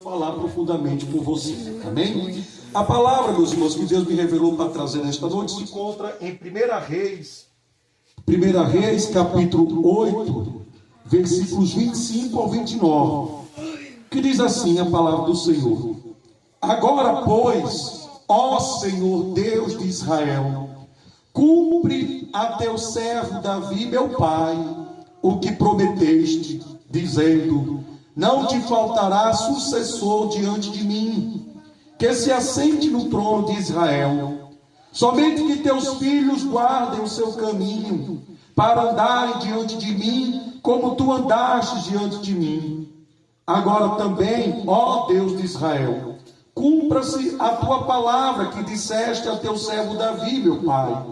falar profundamente com você, amém? A palavra, meus irmãos, que Deus me revelou para trazer nesta noite se encontra em 1 Reis, capítulo 8, versículos 25 ao 29, que diz assim a palavra do Senhor: Agora, pois, ó Senhor Deus de Israel, cumpre a teu servo Davi, meu pai, o que prometeste, dizendo: não te faltará sucessor diante de mim, que se assente no trono de Israel. Somente que teus filhos guardem o seu caminho, para andarem diante de mim, como tu andaste diante de mim. Agora também, ó Deus de Israel, cumpra-se a tua palavra que disseste a teu servo Davi, meu pai.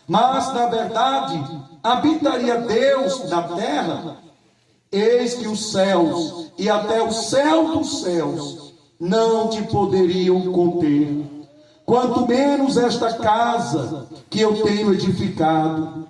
Mas, na verdade, habitaria Deus na terra? Eis que os céus e até o céu dos céus não te poderiam conter, quanto menos esta casa que eu tenho edificado.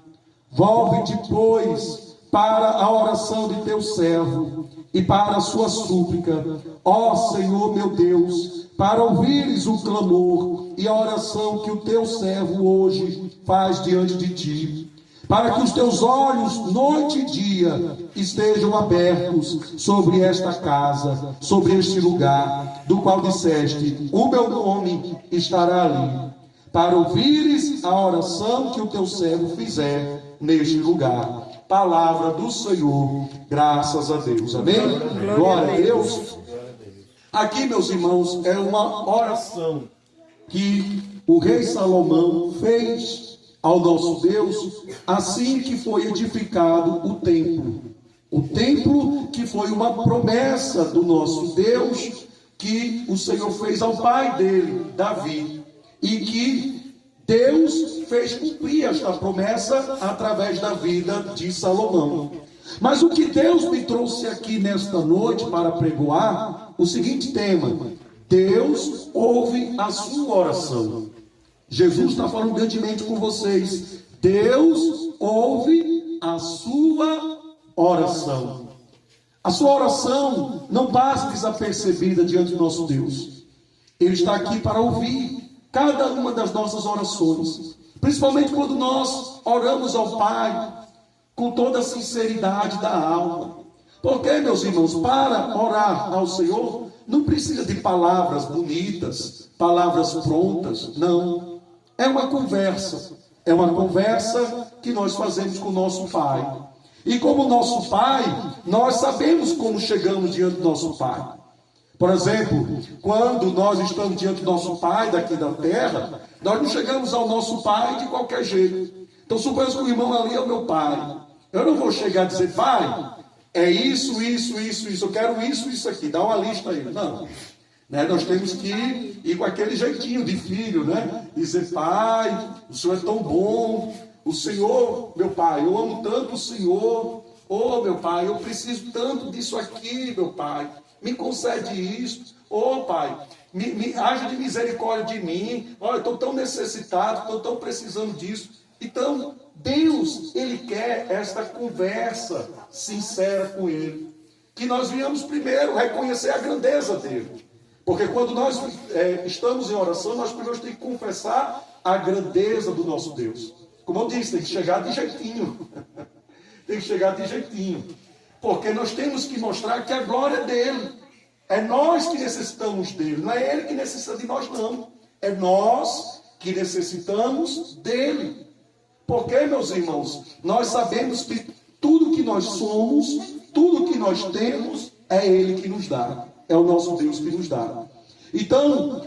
Volve-te, pois, para a oração de teu servo e para a sua súplica, ó Senhor meu Deus, para ouvires o clamor e a oração que o teu servo hoje faz diante de ti, para que os teus olhos, noite e dia, estejam abertos sobre esta casa, sobre este lugar, do qual disseste: o meu nome estará ali, para ouvires a oração que o teu servo fizer neste lugar. Palavra do Senhor, graças a Deus, amém? Glória a Deus. Aqui, meus irmãos, é uma oração que o rei Salomão fez ao nosso Deus, assim que foi edificado o templo. O templo que foi uma promessa do nosso Deus, que o Senhor fez ao pai dele, Davi, e que Deus fez cumprir esta promessa através da vida de Salomão. Mas o que Deus me trouxe aqui nesta noite para pregoar, o seguinte tema: Deus ouve a sua oração. Jesus está falando grandemente com vocês. Deus ouve a sua oração. A sua oração não passa desapercebida diante do nosso Deus. Ele está aqui para ouvir cada uma das nossas orações, principalmente quando nós oramos ao Pai com toda a sinceridade da alma. Porque, meus irmãos, para orar ao Senhor não precisa de palavras bonitas, palavras prontas, não. É uma conversa que nós fazemos com o nosso Pai. E como nosso Pai, nós sabemos como chegamos diante do nosso Pai. Por exemplo, quando nós estamos diante do nosso Pai daqui da terra, nós não chegamos ao nosso Pai de qualquer jeito. Então, suponhamos que o irmão ali é o meu Pai. Eu não vou chegar a dizer: Pai, é isso, eu quero isso aqui, dá uma lista aí. Não. Nós temos que ir com aquele jeitinho de filho, né? Dizer: Pai, o Senhor é tão bom, o Senhor, meu Pai, eu amo tanto o Senhor, oh meu Pai, eu preciso tanto disso aqui, meu Pai, me concede isso, oh Pai, haja de misericórdia de mim, olha, eu estou tão necessitado, estou tão precisando disso. Então, Deus, Ele quer esta conversa sincera com Ele, que nós venhamos primeiro reconhecer a grandeza dEle. Porque quando nós estamos em oração, nós primeiro temos que confessar a grandeza do nosso Deus. Como eu disse, tem que chegar de jeitinho. Tem que chegar de jeitinho. Porque nós temos que mostrar que a glória é dele. É nós que necessitamos dele. Não é ele que necessita de nós, não. É nós que necessitamos dele. Porque, meus irmãos, nós sabemos que tudo que nós somos, tudo que nós temos, é ele que nos dá. É o nosso Deus que nos dá. Então,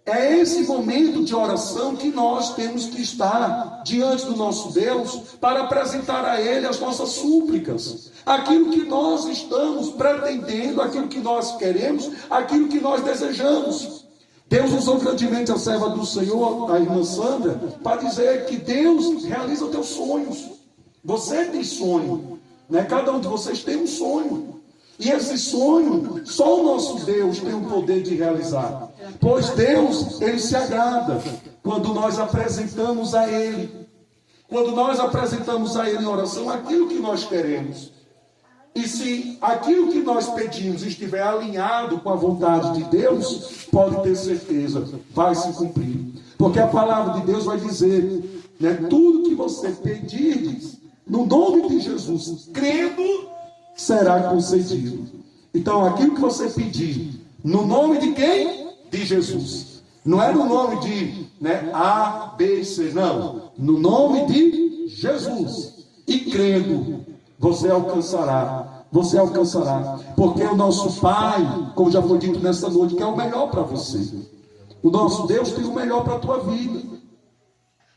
é esse momento de oração que nós temos que estar diante do nosso Deus para apresentar a Ele as nossas súplicas. Aquilo que nós estamos pretendendo, aquilo que nós queremos, aquilo que nós desejamos. Deus usou grandemente a serva do Senhor, a irmã Sandra, para dizer que Deus realiza os teus sonhos. Você tem sonho, né? Cada um de vocês tem um sonho. E esse sonho, só o nosso Deus tem o poder de realizar. Pois Deus, Ele se agrada quando nós apresentamos a Ele. Quando nós apresentamos a Ele em oração aquilo que nós queremos. E se aquilo que nós pedimos estiver alinhado com a vontade de Deus, pode ter certeza, vai se cumprir. Porque a palavra de Deus vai dizer, né, tudo que você pedirdes, no nome de Jesus, crendo, será concedido. Então, aquilo que você pedir, no nome de quem? De Jesus. Não é no nome de, né, A, B, C, não. No nome de Jesus. E crendo, você alcançará. Você alcançará. Porque o nosso Pai, como já foi dito nessa noite, quer o melhor para você. O nosso Deus tem o melhor para a tua vida.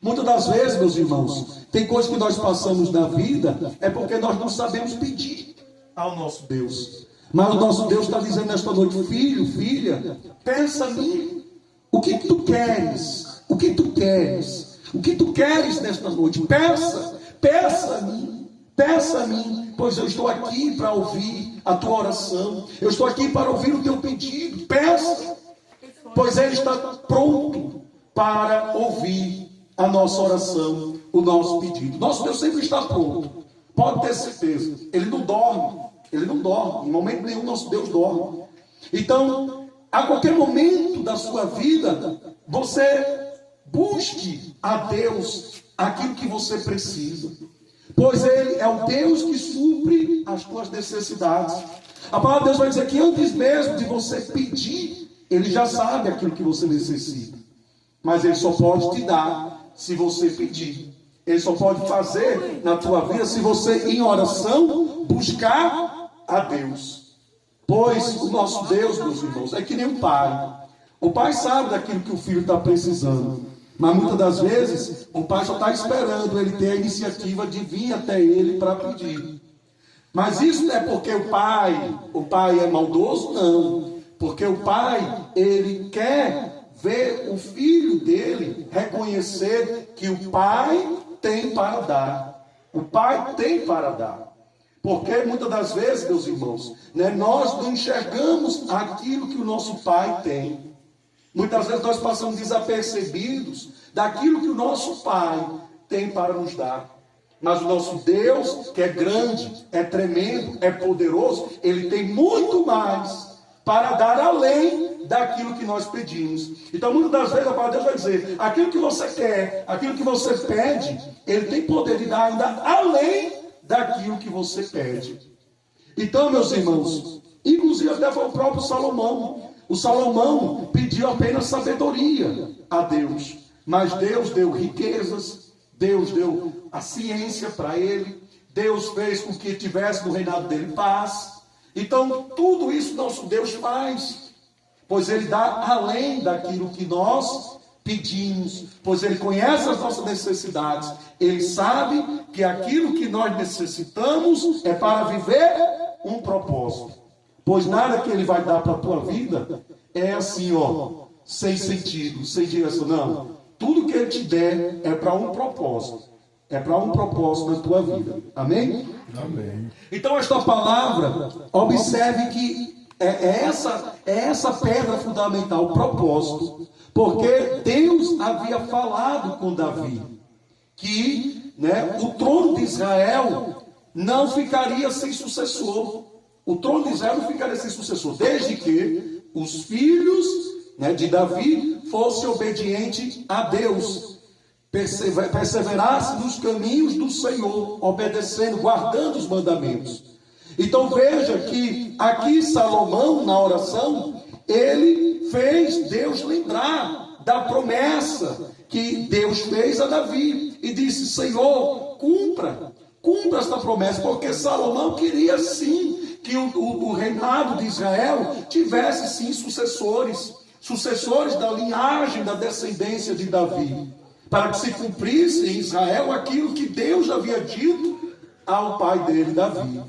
Muitas das vezes, meus irmãos, tem coisas que nós passamos na vida, é porque nós não sabemos pedir ao nosso Deus. Mas o nosso Deus está dizendo nesta noite, filho, filha, pensa em mim. O que tu queres? O que tu queres? O que tu queres nesta noite? Peça a mim. Peça a mim, pois eu estou aqui para ouvir a tua oração. Eu estou aqui para ouvir o teu pedido. Peça, pois Ele está pronto para ouvir a nossa oração, o nosso pedido. Nosso Deus sempre está pronto. Pode ter certeza. Ele não dorme. Ele não dorme. Em momento nenhum nosso Deus dorme. Então, a qualquer momento da sua vida, você busque a Deus aquilo que você precisa. Pois Ele é o Deus que supre as tuas necessidades. A palavra de Deus vai dizer que antes mesmo de você pedir, Ele já sabe aquilo que você necessita. Mas Ele só pode te dar se você pedir. Ele só pode fazer na tua vida se você, em oração, buscar a Deus. Pois o nosso Deus, meus irmãos, é que nem um pai. O pai sabe daquilo que o filho está precisando. Mas muitas das vezes, o pai só está esperando ele ter a iniciativa de vir até ele para pedir. Mas isso não é porque o pai é maldoso, não. Porque o pai, ele quer ver o filho dele reconhecer que o pai tem para dar. O pai tem para dar. Porque muitas das vezes, meus irmãos, né, nós não enxergamos aquilo que o nosso pai tem. Muitas vezes nós passamos desapercebidos daquilo que o nosso Pai tem para nos dar. Mas o nosso Deus, que é grande, é tremendo, é poderoso, Ele tem muito mais para dar além daquilo que nós pedimos. Então, muitas das vezes a palavra de Deus vai dizer, aquilo que você quer, aquilo que você pede, Ele tem poder de dar ainda além daquilo que você pede. Então, meus irmãos, inclusive até foi o próprio Salomão. O Salomão pediu apenas sabedoria a Deus. Mas Deus deu riquezas, Deus deu a ciência para ele, Deus fez com que tivesse no reinado dele paz. Então, tudo isso nosso Deus faz, pois Ele dá além daquilo que nós pedimos, pois Ele conhece as nossas necessidades, Ele sabe que aquilo que nós necessitamos é para viver um propósito. Pois nada que Ele vai dar para a tua vida é assim, ó, sem sentido, sem direção, não. Tudo que Ele te der é para um propósito. É para um propósito na tua vida. Amém? Amém. Então esta palavra, observe que é essa pedra fundamental, o propósito. Porque Deus havia falado com Davi que, né, o trono de Israel não ficaria sem sucessor. O trono de Israel não ficaria sem sucessor, desde que os filhos, né, de Davi fossem obedientes a Deus, perseverassem nos caminhos do Senhor, obedecendo, guardando os mandamentos. Então veja que aqui Salomão, na oração, ele fez Deus lembrar da promessa que Deus fez a Davi, e disse, Senhor, cumpra esta promessa, porque Salomão queria sim que o reinado de Israel tivesse sim sucessores da linhagem, da descendência de Davi, para que se cumprisse em Israel aquilo que Deus havia dito ao pai dele, Davi.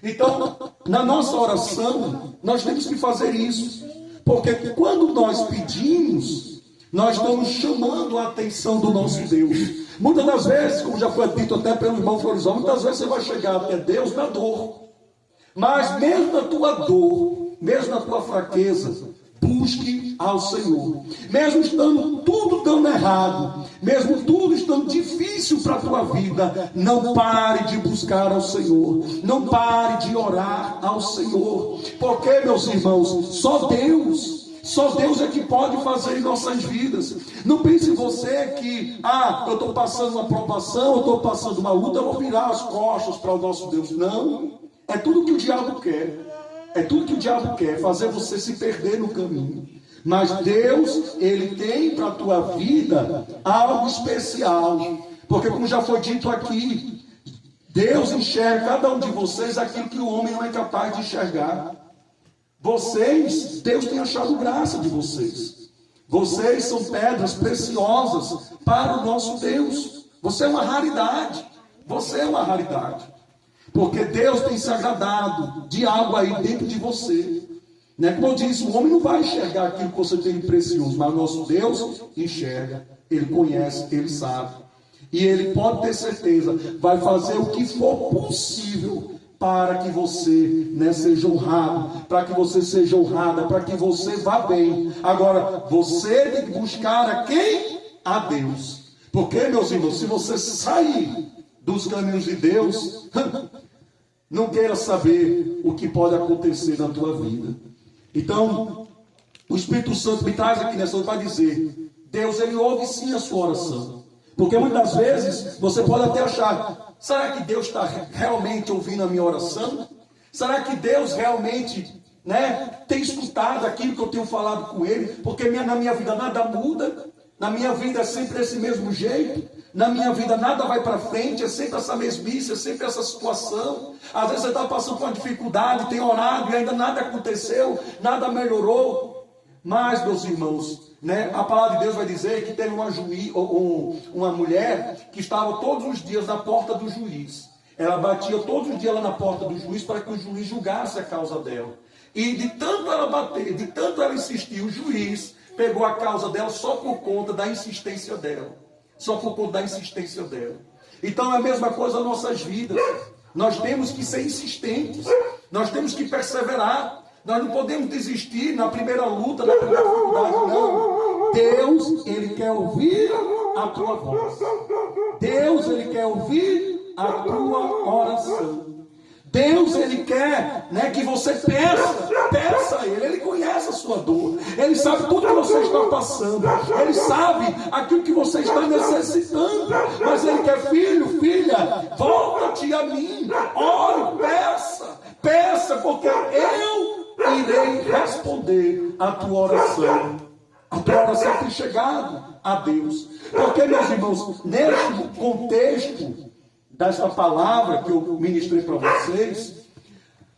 Então, na nossa oração, nós temos que fazer isso, porque quando nós pedimos, nós estamos chamando a atenção do nosso Deus. Muitas das vezes, como já foi dito até pelo irmão Florizão, muitas vezes você vai chegar até Deus na dor. Mas mesmo na tua dor, mesmo na tua fraqueza, busque busque ao Senhor. Mesmo estando tudo dando errado, mesmo tudo estando difícil para a tua vida, não pare de buscar ao Senhor. Não pare de orar ao Senhor. Porque, meus irmãos, só Deus é que pode fazer em nossas vidas. Não pense você que, eu estou passando uma provação, eu estou passando uma luta, eu vou virar as costas para o nosso Deus. Não, é tudo que o diabo quer. É tudo que o diabo quer, fazer você se perder no caminho. Mas Deus, Ele tem para a tua vida algo especial. Porque, como já foi dito aqui, Deus enxerga cada um de vocês aquilo que o homem não é capaz de enxergar. Vocês, Deus tem achado graça de vocês. Vocês são pedras preciosas para o nosso Deus. Você é uma raridade. Você é uma raridade. Porque Deus tem se agradado de algo aí dentro de você. Né? Como eu disse, o homem não vai enxergar aquilo que você tem de precioso, mas o nosso Deus enxerga. Ele conhece, Ele sabe. E Ele pode ter certeza, vai fazer o que for possível para que você, né, seja honrado, para que você seja honrada, para que você vá bem. Agora, você tem que buscar a quem? A Deus. Porque, meus irmãos, se você sair dos caminhos de Deus, não queira saber o que pode acontecer na tua vida. Então, o Espírito Santo me traz aqui nessa noite para dizer, Deus, Ele ouve sim a sua oração. Porque muitas vezes você pode até achar, será que Deus está realmente ouvindo a minha oração? Será que Deus realmente, né, tem escutado aquilo que eu tenho falado com Ele? Porque na minha vida nada muda, na minha vida é sempre esse mesmo jeito, na minha vida nada vai para frente, é sempre essa mesmice, é sempre essa situação. Às vezes você está passando por uma dificuldade, tem orado e ainda nada aconteceu, nada melhorou. Mas, meus irmãos, né, a palavra de Deus vai dizer que teve uma mulher que estava todos os dias na porta do juiz. Ela batia todos os dias lá na porta do juiz para que o juiz julgasse a causa dela. E de tanto ela bater, de tanto ela insistir, o juiz pegou a causa dela só por conta da insistência dela. Só por conta da insistência dela. Então é a mesma coisa nas nossas vidas. Nós temos que ser insistentes. Nós temos que perseverar. Nós não podemos desistir na primeira luta, na primeira dificuldade, não. Deus, Ele quer ouvir a tua voz. Deus, Ele quer ouvir a tua oração. Deus, Ele quer, né, que você peça a Ele. Ele conhece a sua dor. Ele sabe tudo que você está passando. Ele sabe aquilo que você está necessitando. Mas Ele quer, filho, filha, volta-te a mim. Ore, peça, porque eu irei responder a tua oração. A tua oração tem chegado a Deus. Porque, meus irmãos, neste contexto desta palavra que eu ministrei para vocês,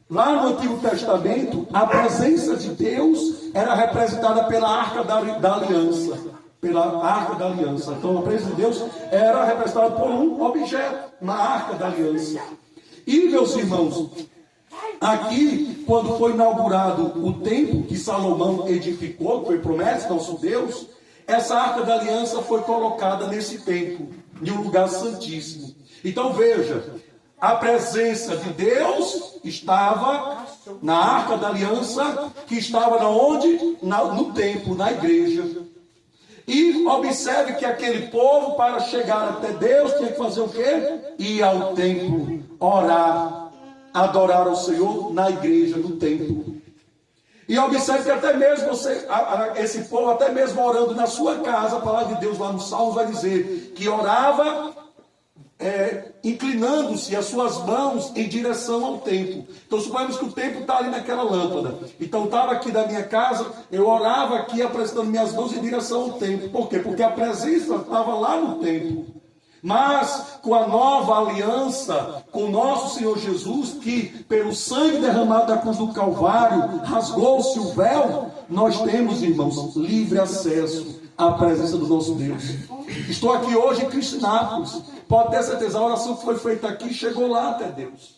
lá no Antigo Testamento, a presença de Deus era representada pela Arca da Aliança. Pela Arca da Aliança. Então, a presença de Deus era representada por um objeto, uma Arca da Aliança. E, meus irmãos, aqui, quando foi inaugurado o templo que Salomão edificou, que foi promessa do nosso Deus, essa Arca da Aliança foi colocada nesse templo, em um lugar santíssimo. Então veja, a presença de Deus estava na Arca da Aliança, que estava onde? No templo, na igreja. E observe que aquele povo, para chegar até Deus, tinha que fazer o quê? Ir ao templo, orar, adorar ao Senhor na igreja, no templo. E observe que até mesmo esse povo, até mesmo orando na sua casa, a palavra de Deus lá no Salmo vai dizer que orava inclinando-se as suas mãos em direção ao templo. Então suponhamos que o templo está ali naquela lâmpada. Então estava aqui da minha casa, eu orava aqui apresentando minhas mãos em direção ao templo. Por quê? Porque a presença estava lá no templo. Mas com a nova aliança, com o nosso Senhor Jesus, que pelo sangue derramado da cruz do Calvário, rasgou-se o véu, nós temos, irmãos, livre acesso à presença do nosso Deus. Estou aqui hoje em Cristinápolis. Pode ter certeza, a oração que foi feita aqui chegou lá até Deus.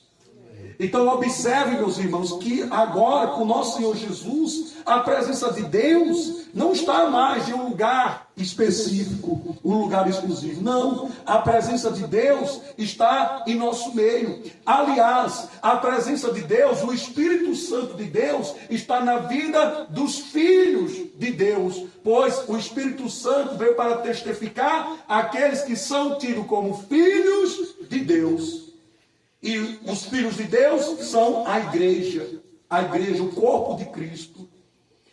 Então observe, meus irmãos, que agora com nosso Senhor Jesus, a presença de Deus não está mais em um lugar específico, um lugar exclusivo. Não, a presença de Deus está em nosso meio. Aliás, a presença de Deus, o Espírito Santo de Deus, está na vida dos filhos de Deus, pois o Espírito Santo veio para testificar aqueles que são tidos como filhos de Deus. E os filhos de Deus são a igreja, o corpo de Cristo.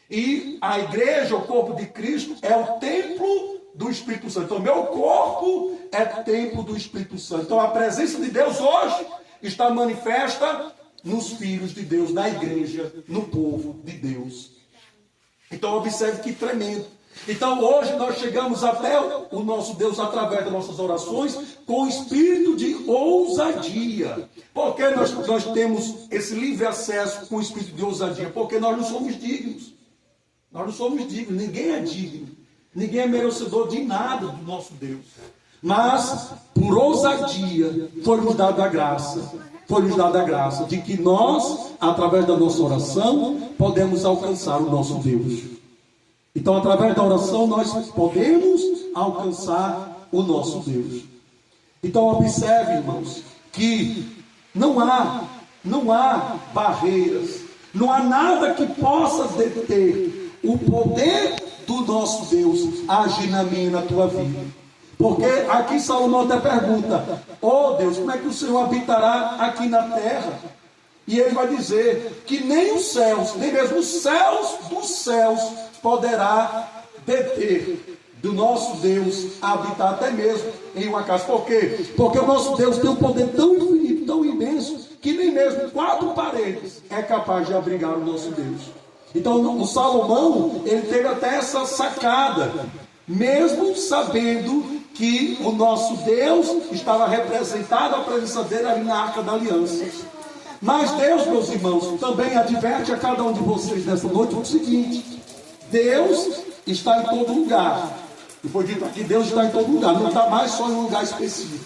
E a igreja, o corpo de Cristo, é o templo do Espírito Santo. Então, meu corpo é templo do Espírito Santo. Então, a presença de Deus hoje está manifesta nos filhos de Deus, na igreja, no povo de Deus. Então, observe que tremendo. Então, hoje nós chegamos até o nosso Deus através das nossas orações com espírito de ousadia. Por que nós temos esse livre acesso com o espírito de ousadia? Porque nós não somos dignos. Nós não somos dignos, ninguém é digno. Ninguém é merecedor de nada do nosso Deus. Mas, por ousadia, foi-nos dada a graça. Foi-nos dada a graça de que nós, através da nossa oração, podemos alcançar o nosso Deus. Então, através da oração, nós podemos alcançar o nosso Deus. Então, observe, irmãos, que não há barreiras, não há nada que possa deter o poder do nosso Deus agir na minha e na tua vida. Porque aqui Salomão até pergunta: oh Deus, como é que o Senhor habitará aqui na terra? E ele vai dizer que nem os céus, nem mesmo os céus dos céus poderá deter do nosso Deus habitar até mesmo em uma casa. Por quê? Porque o nosso Deus tem um poder tão infinito, tão imenso, que nem mesmo 4 paredes é capaz de abrigar o nosso Deus. Então o Salomão, ele teve até essa sacada, mesmo sabendo que o nosso Deus estava representado, a presença dele ali na Arca da Aliança. Mas Deus, meus irmãos, também adverte a cada um de vocês nessa noite o seguinte: Deus está em todo lugar. E foi dito aqui, Deus está em todo lugar, não está mais só em um lugar específico.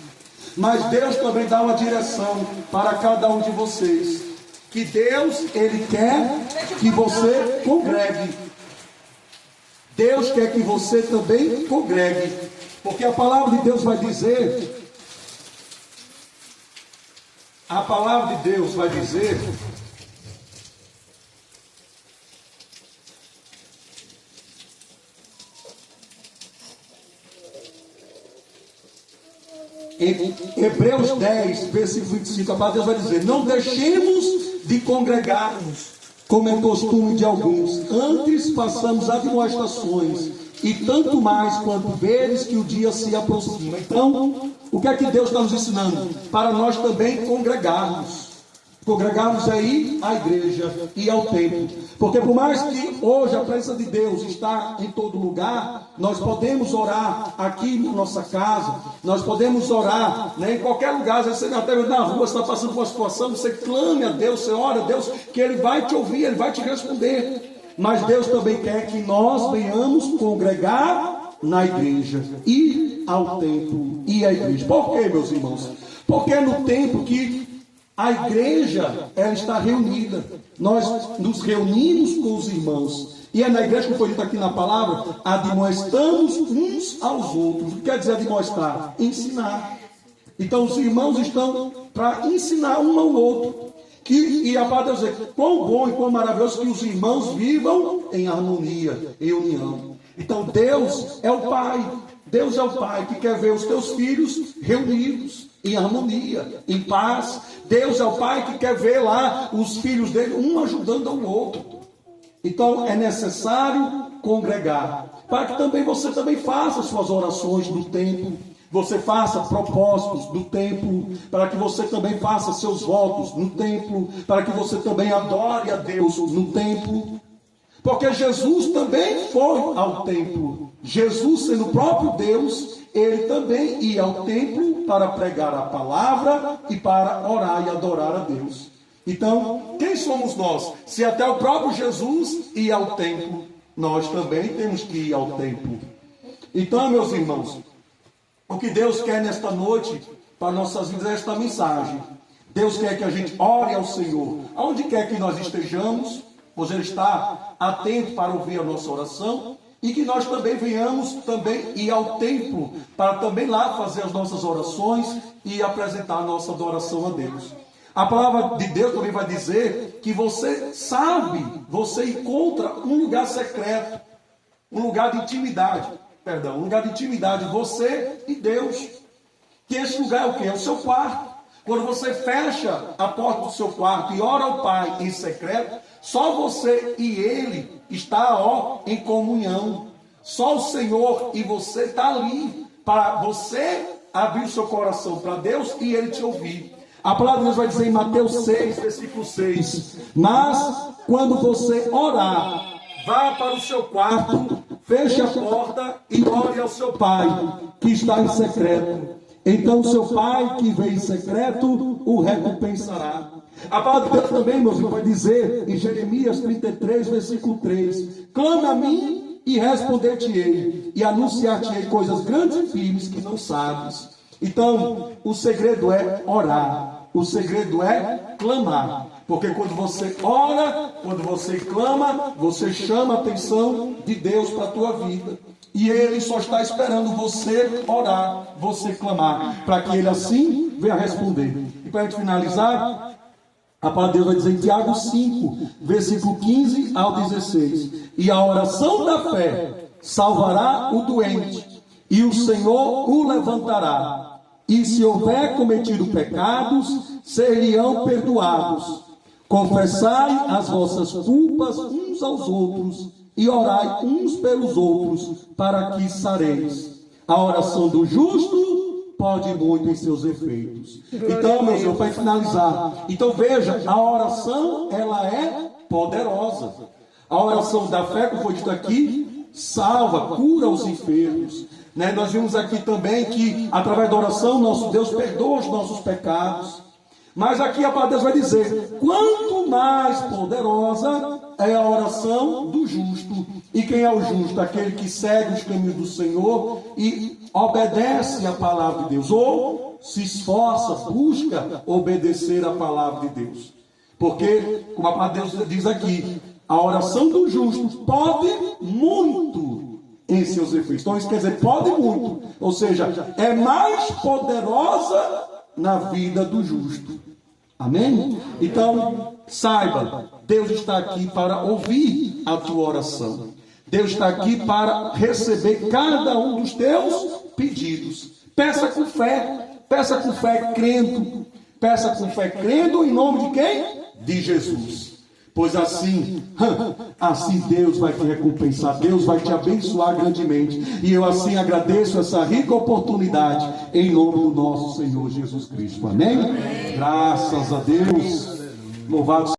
Mas Deus também dá uma direção para cada um de vocês. Que Deus, Ele quer que você congregue. Deus quer que você também congregue. Porque a palavra de Deus vai dizer... A palavra de Deus vai dizer... Em Hebreus 10, versículo 25, a palavra de Deus vai dizer: não deixemos de congregar-nos, como é costume de alguns, antes façamos admoestações, e tanto mais quando veres que o dia se aproxima. Então, o que é que Deus está nos ensinando? Para nós também congregarmos. Congregarmos aí à igreja e ao templo. Porque por mais que hoje a presença de Deus está em todo lugar, nós podemos orar aqui na nossa casa, nós podemos orar, né, em qualquer lugar. Às vezes você até na rua, você está passando por uma situação, você clame a Deus, você ora a Deus, que Ele vai te ouvir, Ele vai te responder. Mas Deus também quer que nós venhamos congregar na igreja e ao templo e à igreja. Por quê, meus irmãos? Porque é no templo que a igreja, ela está reunida. Nós nos reunimos com os irmãos. E é na igreja, como foi dito aqui na palavra, admoestamos uns aos outros. O que quer dizer admoestar? Ensinar. Então os irmãos estão para ensinar um ao outro. E a palavra diz que quão bom e quão maravilhoso que os irmãos vivam em harmonia, em união. Então Deus é o Pai. Deus é o Pai que quer ver os teus filhos reunidos em harmonia, em paz. Deus é o Pai que quer ver lá os filhos dele, um ajudando ao outro. Então é necessário congregar, para que também você também faça suas orações no templo, você faça propósitos no templo, para que você também faça seus votos no templo, para que você também adore a Deus no templo. Porque Jesus também foi ao templo. Jesus, sendo o próprio Deus, ele também ia ao templo para pregar a palavra e para orar e adorar a Deus. Então, quem somos nós? Se até o próprio Jesus ia ao templo, nós também temos que ir ao templo. Então, meus irmãos, o que Deus quer nesta noite para nossas vidas é esta mensagem: Deus quer que a gente ore ao Senhor, aonde quer que nós estejamos, pois Ele está atento para ouvir a nossa oração, e que nós também venhamos também ir ao templo, para também lá fazer as nossas orações e apresentar a nossa adoração a Deus. A palavra de Deus também vai dizer que você sabe, você encontra um lugar secreto, um lugar de intimidade, um lugar de intimidade, você e Deus. Que esse lugar é o quê? É o seu quarto. Quando você fecha a porta do seu quarto e ora ao Pai em secreto, só você e Ele está em comunhão. Só o Senhor e você está ali para você abrir o seu coração para Deus e Ele te ouvir. A palavra de Deus vai dizer em Mateus 6, versículo 6: mas quando você orar, vá para o seu quarto, feche a porta e ore ao seu Pai que está em secreto. Então seu Pai que vem em secreto o recompensará. A palavra de Deus também, meus irmãos, vai dizer em Jeremias 33, versículo 3: clama a mim e responder-te-ei, e anunciar-te-ei coisas grandes e firmes que não sabes. Então, o segredo é orar, o segredo é clamar, porque quando você ora, quando você clama, você chama a atenção de Deus para a tua vida. E Ele só está esperando você orar, você clamar, para que Ele assim venha responder. E para a gente finalizar, a palavra de Deus vai dizer em Tiago 5, versículo 15 ao 16: e a oração da fé salvará o doente, e o Senhor o levantará. E se houver cometido pecados, ser-lhe-ão perdoados. Confessai as vossas culpas uns aos outros, e orai uns pelos outros, para que sareis. A oração do justo pode muito em seus efeitos. Então, meus irmãos, para finalizar, então veja, a oração, ela é poderosa. A oração da fé, como foi dito aqui, salva, cura os enfermos. Nós vimos aqui também que, através da oração, nosso Deus perdoa os nossos pecados. Mas aqui a palavra de Deus vai dizer: quanto mais poderosa é a oração do justo. E quem é o justo? Aquele que segue os caminhos do Senhor e obedece a palavra de Deus, ou se esforça, busca obedecer a palavra de Deus. Porque, como a palavra de Deus diz aqui, a oração do justo pode muito em seus efeitos. Então isso quer dizer, pode muito, ou seja, é mais poderosa na vida do justo. Amém? Então, saiba, Deus está aqui para ouvir a tua oração. Deus está aqui para receber cada um dos teus pedidos. Peça com fé crendo. Peça com fé crendo em nome de quem? De Jesus. Pois assim Deus vai te recompensar, Deus vai te abençoar grandemente. E eu assim agradeço essa rica oportunidade, em nome do nosso Senhor Jesus Cristo. Amém? Amém. Graças a Deus. Louvado